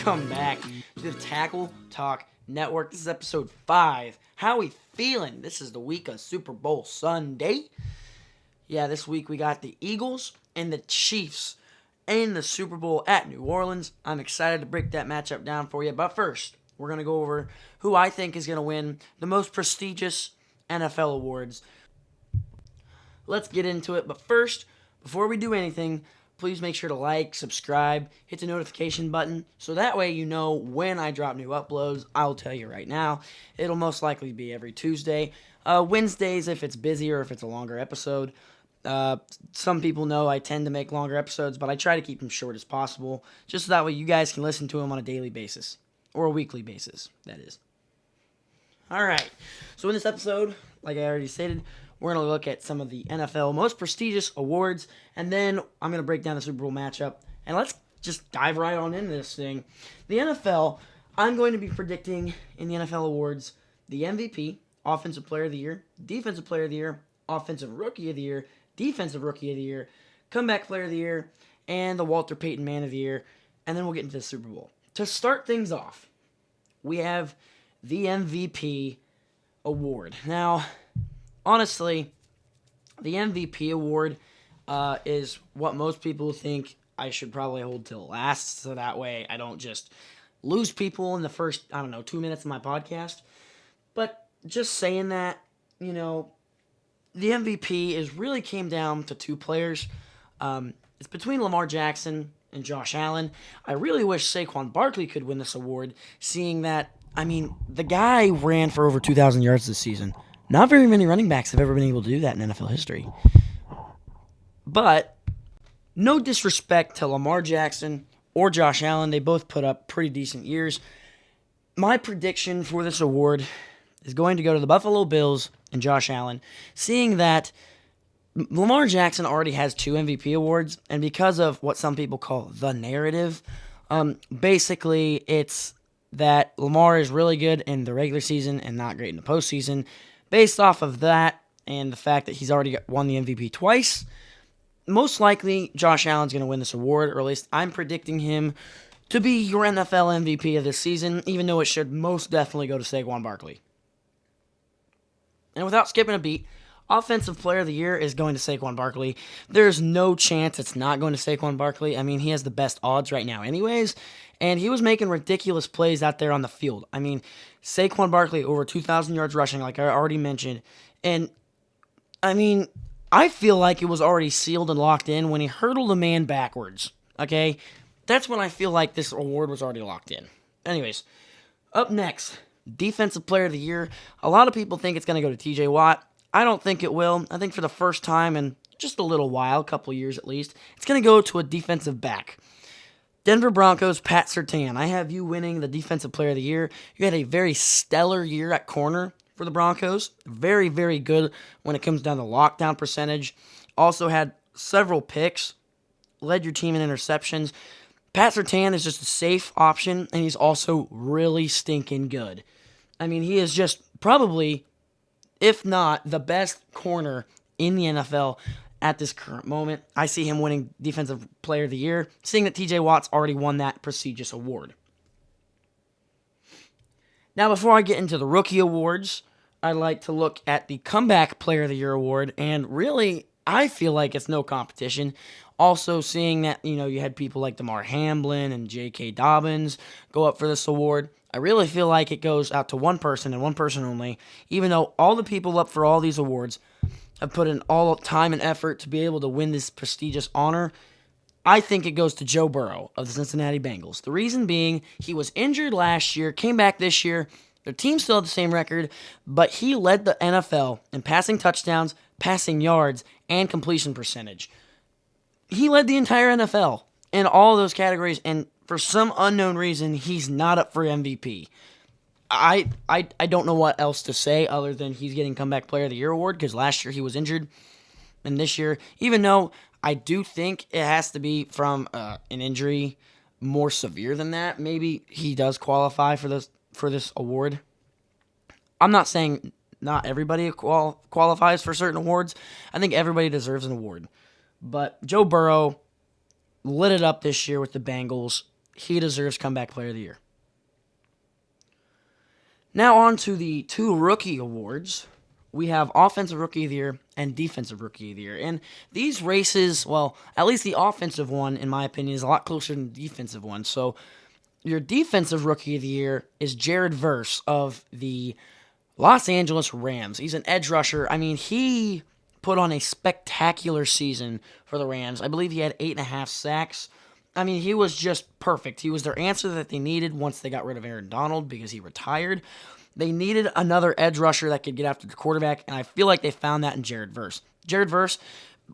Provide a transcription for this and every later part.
Welcome back to the Tackle Talk Network. This is episode 5. How we feeling? This is the week of Super Bowl Sunday. Yeah, this week we got the Eagles and the Chiefs in the Super Bowl at New Orleans. I'm excited to break that matchup down for you. But first, we're going to go over who I think is going to win the most prestigious NFL awards. Let's get into it. But first, before we do anything, please make sure to like, subscribe, hit the notification button, so that way you know when I drop new uploads. I'll tell you right now, it'll most likely be every Tuesday. Wednesdays if it's busy or if it's a longer episode. Some people know I tend to make longer episodes, but I try to keep them short as possible, just so that way you guys can listen to them on a daily basis, or a weekly basis, that is. Alright, so in this episode, like I already stated, we're going to look at some of the NFL most prestigious awards, and then I'm going to break down the Super Bowl matchup. And let's just dive right on into this thing. The NFL, I'm going to be predicting in the NFL awards the MVP, Offensive Player of the Year, Defensive Player of the Year, Offensive Rookie of the Year, Defensive Rookie of the Year, Comeback Player of the Year, and the Walter Payton Man of the Year. And then we'll get into the Super Bowl. To start things off, we have the MVP award. Now, honestly, the MVP award is what most people think I should probably hold till last, so that way I don't just lose people in the first, 2 minutes of my podcast. But just saying that, the MVP really came down to two players. It's between Lamar Jackson and Josh Allen. I really wish Saquon Barkley could win this award, seeing that, the guy ran for over 2,000 yards this season. Not very many running backs have ever been able to do that in NFL history. But no disrespect to Lamar Jackson or Josh Allen. They both put up pretty decent years. My prediction for this award is going to go to the Buffalo Bills and Josh Allen, seeing that Lamar Jackson already has 2 MVP awards, and because of what some people call the narrative, basically it's that Lamar is really good in the regular season and not great in the postseason. Based off of that and the fact that he's already won the MVP twice, most likely Josh Allen's going to win this award, or at least I'm predicting him to be your NFL MVP of this season, even though it should most definitely go to Saquon Barkley. And without skipping a beat, Offensive Player of the Year is going to Saquon Barkley. There's no chance it's not going to Saquon Barkley. He has the best odds right now anyways, and he was making ridiculous plays out there on the field. Saquon Barkley over 2,000 yards rushing, like I already mentioned. And, I feel like it was already sealed and locked in when he hurdled a man backwards, okay? That's when I feel like this award was already locked in. Anyways, up next, Defensive Player of the Year. A lot of people think it's going to go to TJ Watt. I don't think it will. I think for the first time in just a little while, a couple years at least, it's going to go to a defensive back. Denver Broncos, Pat Surtain. I have you winning the Defensive Player of the Year. You had a very stellar year at corner for the Broncos. Very, very good when it comes down to lockdown percentage. Also had several picks. Led your team in interceptions. Pat Surtain is just a safe option, and he's also really stinking good. He is just probably, if not, the best corner in the NFL at this current moment. I see him winning Defensive Player of the Year, seeing that TJ Watt's already won that prestigious award. Now, before I get into the rookie awards, I'd like to look at the Comeback Player of the Year award, and really, I feel like it's no competition. Also, seeing that, you had people like Damar Hamlin and J.K. Dobbins go up for this award, I really feel like it goes out to one person and one person only, even though all the people up for all these awards have put in all time and effort to be able to win this prestigious honor. I think it goes to Joe Burrow of the Cincinnati Bengals. The reason being, he was injured last year, came back this year. Their team still had the same record, but he led the NFL in passing touchdowns, passing yards, and completion percentage. He led the entire NFL in all of those categories, and for some unknown reason, he's not up for MVP. I don't know what else to say other than he's getting Comeback Player of the Year award, because last year he was injured, and this year, even though I do think it has to be from an injury more severe than that, maybe he does qualify for this award. I'm not saying not everybody qualifies for certain awards. I think everybody deserves an award. But Joe Burrow lit it up this year with the Bengals. he deserves Comeback Player of the Year. Now on to the two rookie awards. We have Offensive Rookie of the Year and Defensive Rookie of the Year. And these races, well, at least the offensive one, in my opinion, is a lot closer than the defensive one. So your Defensive Rookie of the Year is Jared Verse of the Los Angeles Rams. He's an edge rusher. I mean, he put on a spectacular season for the Rams. I believe he had 8.5 sacks. I mean, he was just perfect. He was their answer that they needed once they got rid of Aaron Donald because he retired. They needed another edge rusher that could get after the quarterback, and I feel like they found that in Jared Verse. Jared Verse,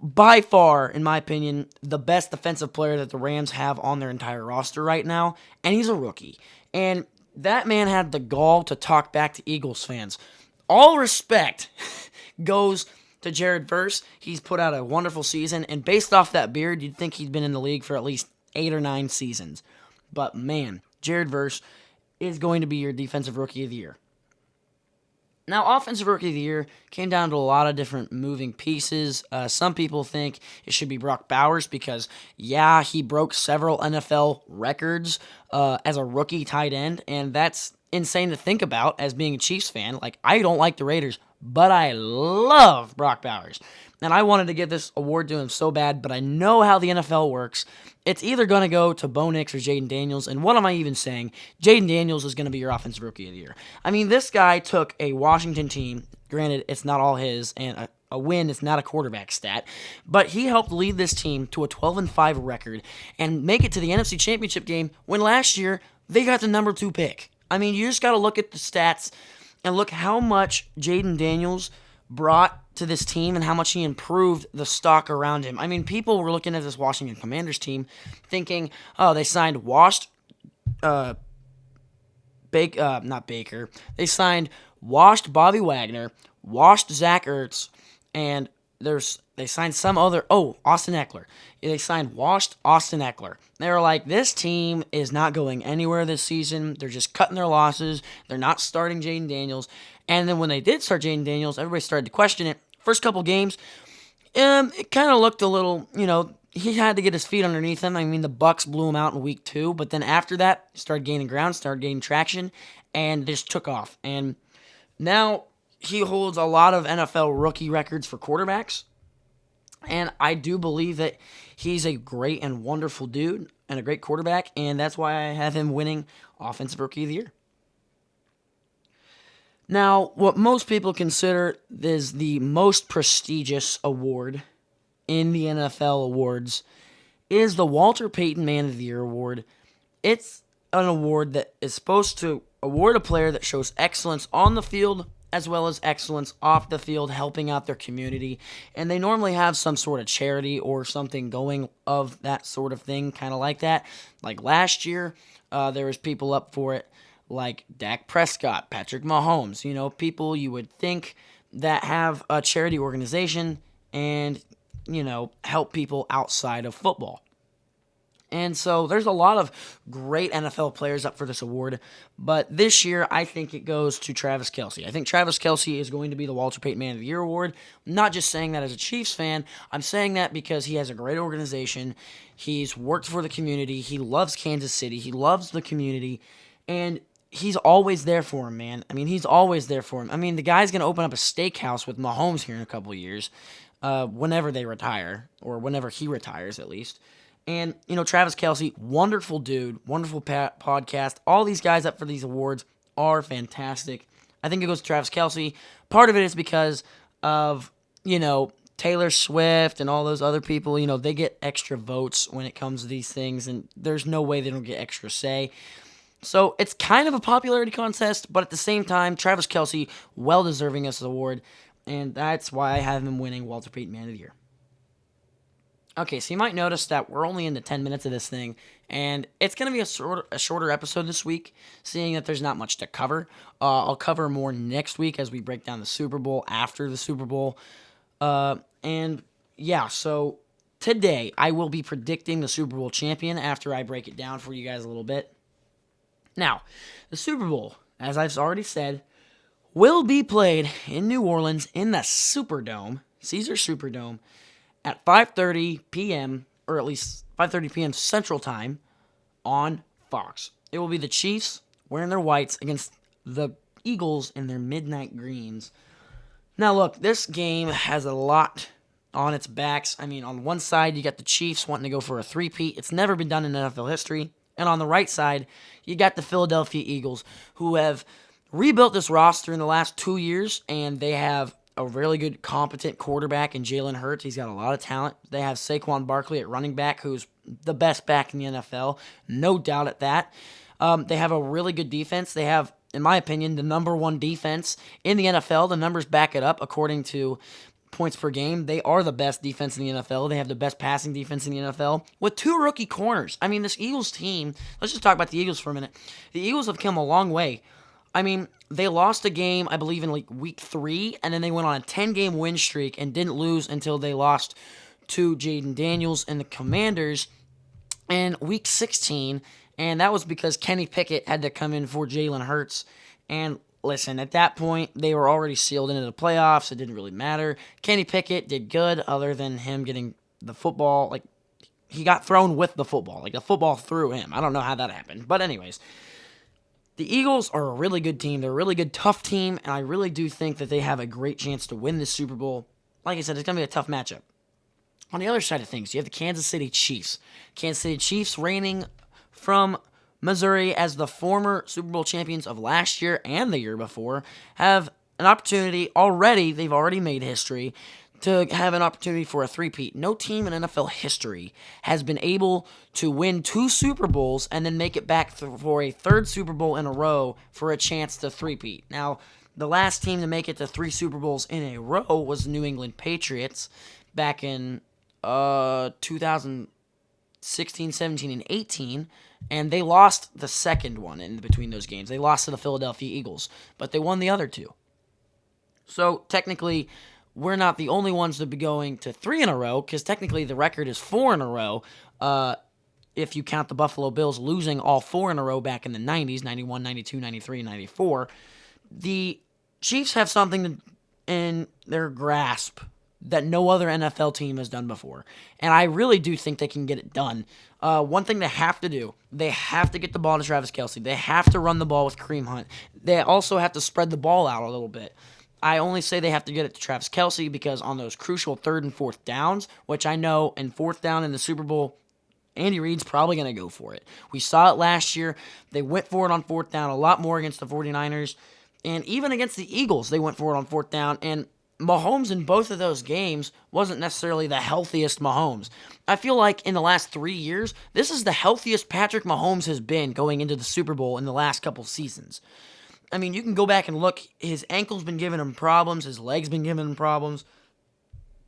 by far, in my opinion, the best defensive player that the Rams have on their entire roster right now, and he's a rookie. And that man had the gall to talk back to Eagles fans. All respect goes to Jared Verse. He's put out a wonderful season, and based off that beard, you'd think he'd been in the league for at least 8 or 9 seasons. But man, Jared Verse is going to be your Defensive Rookie of the Year. Now, Offensive Rookie of the Year came down to a lot of different moving pieces. Some people think it should be Brock Bowers because, yeah, he broke several NFL records as a rookie tight end, and that's insane to think about as being a Chiefs fan. Like, I don't like the Raiders, but I love Brock Bowers. And I wanted to give this award to him so bad, but I know how the NFL works. It's either going to go to Bo Nix or Jayden Daniels. And what am I even saying? Jayden Daniels is going to be your Offensive Rookie of the Year. I mean, this guy took a Washington team. Granted, it's not all his, and a win is not a quarterback stat. But he helped lead this team to a 12-5 record and make it to the NFC Championship game when last year they got the number 2 pick. I mean, you just got to look at the stats and look how much Jayden Daniels brought to this team and how much he improved the stock around him. I mean, people were looking at this Washington Commanders team thinking, oh, they signed not Baker. They signed washed Bobby Wagner, washed Zach Ertz, and they signed Austin Eckler. They signed washed Austin Eckler. They were like, this team is not going anywhere this season. They're just cutting their losses. They're not starting Jayden Daniels. And then when they did start Jayden Daniels, everybody started to question it. First couple games, it kind of looked a little, he had to get his feet underneath him. I mean, the Bucs blew him out in week 2, but then after that, he started gaining ground, started gaining traction, and just took off. And now he holds a lot of NFL rookie records for quarterbacks. And I do believe that he's a great and wonderful dude and a great quarterback, and that's why I have him winning Offensive Rookie of the Year. Now, what most people consider is the most prestigious award in the NFL awards is the Walter Payton Man of the Year award. It's an award that is supposed to award a player that shows excellence on the field as well as excellence off the field, helping out their community. And they normally have some sort of charity or something going of that sort of thing, kind of like that. Like last year, there was people up for it like Dak Prescott, Patrick Mahomes, people you would think that have a charity organization and, help people outside of football. And so there's a lot of great NFL players up for this award, but this year I think it goes to Travis Kelce. I think Travis Kelce is going to be the Walter Payton Man of the Year award. I'm not just saying that as a Chiefs fan. I'm saying that because he has a great organization. He's worked for the community. He loves Kansas City. He loves the community, and he's always there for him, man. I mean, he's always there for him. I mean, the guy's going to open up a steakhouse with Mahomes here in a couple of years, whenever they retire, or whenever he retires at least. And, Travis Kelce, wonderful dude, wonderful podcast. All these guys up for these awards are fantastic. I think it goes to Travis Kelce. Part of it is because of, Taylor Swift and all those other people. They get extra votes when it comes to these things, and there's no way they don't get extra say. So it's kind of a popularity contest, but at the same time, Travis Kelce, well-deserving of this award, and that's why I have him winning Walter Payton Man of the Year. Okay, so you might notice that we're only into 10 minutes of this thing, and it's going to be a shorter episode this week, seeing that there's not much to cover. I'll cover more next week as we break down the Super Bowl after the Super Bowl. So today I will be predicting the Super Bowl champion after I break it down for you guys a little bit. Now, the Super Bowl, as I've already said, will be played in New Orleans in the Superdome, Caesar Superdome, at 5:30 p.m., or at least 5:30 p.m. Central Time on Fox. It will be the Chiefs wearing their whites against the Eagles in their midnight greens. Now, look, this game has a lot on its backs. I mean, on one side, you got the Chiefs wanting to go for a three-peat. It's never been done in NFL history. And on the right side, you got the Philadelphia Eagles, who have rebuilt this roster in the last 2 years, and they have a really good, competent quarterback in Jalen Hurts. He's got a lot of talent. They have Saquon Barkley at running back, who's the best back in the NFL. No doubt at that. They have a really good defense. They have, in my opinion, the number one defense in the NFL. The numbers back it up according to points per game. They are the best defense in the NFL. They have the best passing defense in the NFL with 2 rookie corners. I mean, this Eagles team, let's just talk about the Eagles for a minute. The Eagles have come a long way. I mean, they lost a game, I believe, in like week 3, and then they went on a 10-game win streak and didn't lose until they lost to Jaden Daniels and the Commanders in week 16. And that was because Kenny Pickett had to come in for Jalen Hurts. And listen, at that point, they were already sealed into the playoffs. It didn't really matter. Kenny Pickett did good other than him getting the football. Like, he got thrown with the football. Like, the football threw him. I don't know how that happened. But anyways, the Eagles are a really good team. They're a really good, tough team. And I really do think that they have a great chance to win this Super Bowl. Like I said, it's going to be a tough matchup. On the other side of things, you have the Kansas City Chiefs. Kansas City Chiefs reigning from Missouri as the former Super Bowl champions of last year and the year before, have an opportunity already, they've already made history, to have an opportunity for a three-peat. No team in NFL history has been able to win 2 Super Bowls and then make it back for a 3rd Super Bowl in a row for a chance to three-peat. Now, the last team to make it to 3 Super Bowls in a row was the New England Patriots back in 2016, 17, and 18, and they lost the second one in between those games. They lost to the Philadelphia Eagles, but they won the other 2. So technically, we're not the only ones to be going to 3 in a row, because technically the record is 4 in a row, if you count the Buffalo Bills losing all 4 in a row back in the 90s, 91, 92, 93, and 94. The Chiefs have something in their grasp that no other NFL team has done before. And I really do think they can get it done. One thing they have to do, they have to get the ball to Travis Kelce. They have to run the ball with Kareem Hunt. They also have to spread the ball out a little bit. I only say they have to get it to Travis Kelce because on those crucial 3rd and 4th downs, which I know in 4th down in the Super Bowl, Andy Reid's probably going to go for it. We saw it last year. They went for it on 4th down a lot more against the 49ers. And even against the Eagles, they went for it on 4th down. And Mahomes in both of those games wasn't necessarily the healthiest Mahomes. I feel like in the last 3 years, this is the healthiest Patrick Mahomes has been going into the Super Bowl in the last couple seasons. I mean, you can go back and look. His ankle's been giving him problems. His leg's been giving him problems.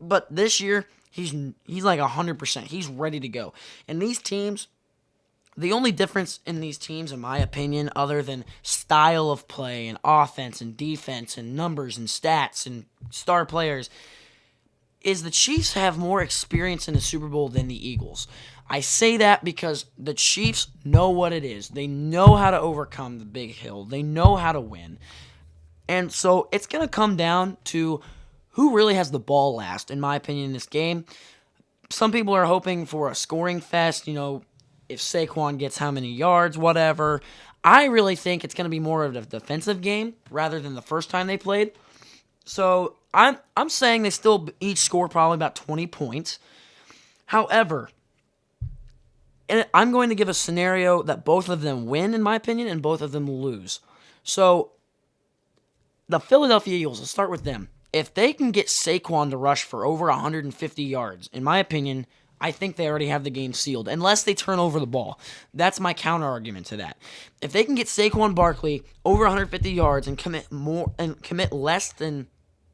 But this year, he's like 100%. He's ready to go. And these teams, the only difference in these teams, in my opinion, other than style of play and offense and defense and numbers and stats and star players, is the Chiefs have more experience in the Super Bowl than the Eagles. I say that because the Chiefs know what it is. They know how to overcome the big hill. They know how to win. And so it's going to come down to who really has the ball last, in my opinion, in this game. Some people are hoping for a scoring fest, if Saquon gets how many yards, whatever. I really think it's going to be more of a defensive game rather than the first time they played. So I'm saying they still each score probably about 20 points. However, and I'm going to give a scenario that both of them win, in my opinion, and both of them lose. So, the Philadelphia Eagles, let's start with them. If they can get Saquon to rush for over 150 yards, in my opinion, I think they already have the game sealed, unless they turn over the ball. That's my counter argument to that. If they can get Saquon Barkley over 150 yards and commit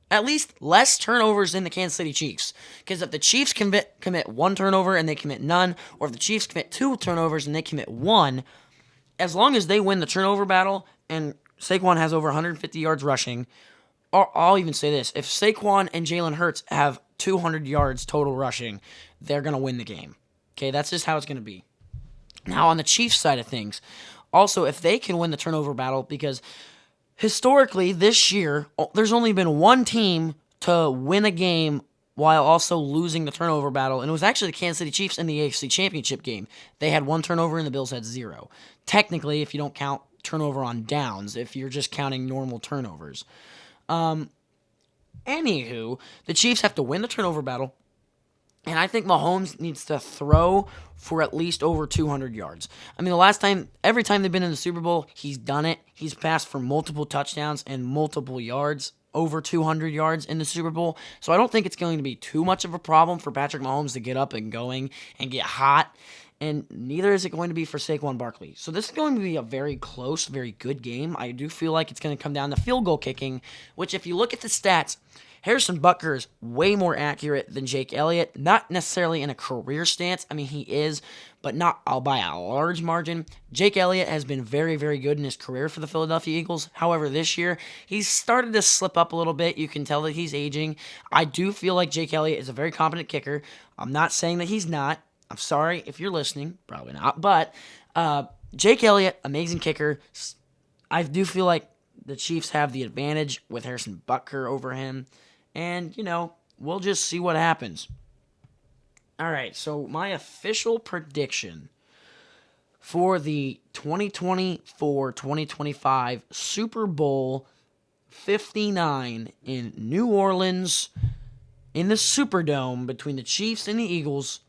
at least less turnovers than the Kansas City Chiefs. Because if the Chiefs commit 1 turnover and they commit none, or if the Chiefs commit 2 turnovers and they commit 1, as long as they win the turnover battle and Saquon has over 150 yards rushing, or I'll even say this, if Saquon and Jalen Hurts have 200 yards total rushing, they're going to win the game. Okay, that's just how it's going to be. Now, on the Chiefs side of things, also, if they can win the turnover battle, because historically, this year, there's only been one team to win a game while also losing the turnover battle. And it was actually the Kansas City Chiefs in the AFC Championship game. They had 1 turnover and the Bills had 0. Technically, if you don't count turnover on downs, if you're just counting normal turnovers. Anywho, the Chiefs have to win the turnover battle. And I think Mahomes needs to throw for at least over 200 yards. I mean, every time they've been in the Super Bowl, he's done it. He's passed for multiple touchdowns and multiple yards, over 200 yards in the Super Bowl. So I don't think it's going to be too much of a problem for Patrick Mahomes to get up and going and get hot. And neither is it going to be for Saquon Barkley. So this is going to be a very close, very good game. I do feel like it's going to come down to field goal kicking, which if you look at the stats, Harrison Butker is way more accurate than Jake Elliott. Not necessarily in a career stance. I mean, he is, but not by a large margin. Jake Elliott has been very, very good in his career for the Philadelphia Eagles. However, this year, he's started to slip up a little bit. You can tell that he's aging. I do feel like Jake Elliott is a very competent kicker. I'm not saying that he's not. I'm sorry if you're listening. Probably not. But Jake Elliott, amazing kicker. I do feel like the Chiefs have the advantage with Harrison Butker over him. And, we'll just see what happens. All right, so my official prediction for the 2024-2025 Super Bowl 59 in New Orleans in the Superdome between the Chiefs and the Eagles,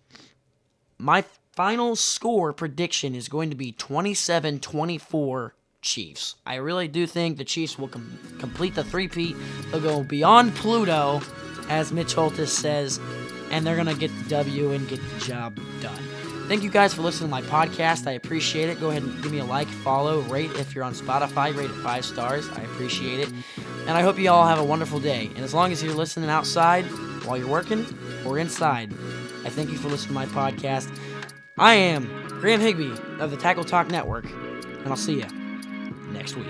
my final score prediction is going to be 27-24 Chiefs. I really do think the Chiefs will complete the three-peat. They'll go beyond Pluto, as Mitch Holthus says, and they're going to get the W and get the job done. Thank you guys for listening to my podcast. I appreciate it. Go ahead and give me a like, follow, rate. If you're on Spotify, rate it 5 stars. I appreciate it. And I hope you all have a wonderful day. And as long as you're listening outside while you're working or inside, I thank you for listening to my podcast. I am Graham Higbee of the Tackle Talk Network, and I'll see you next week.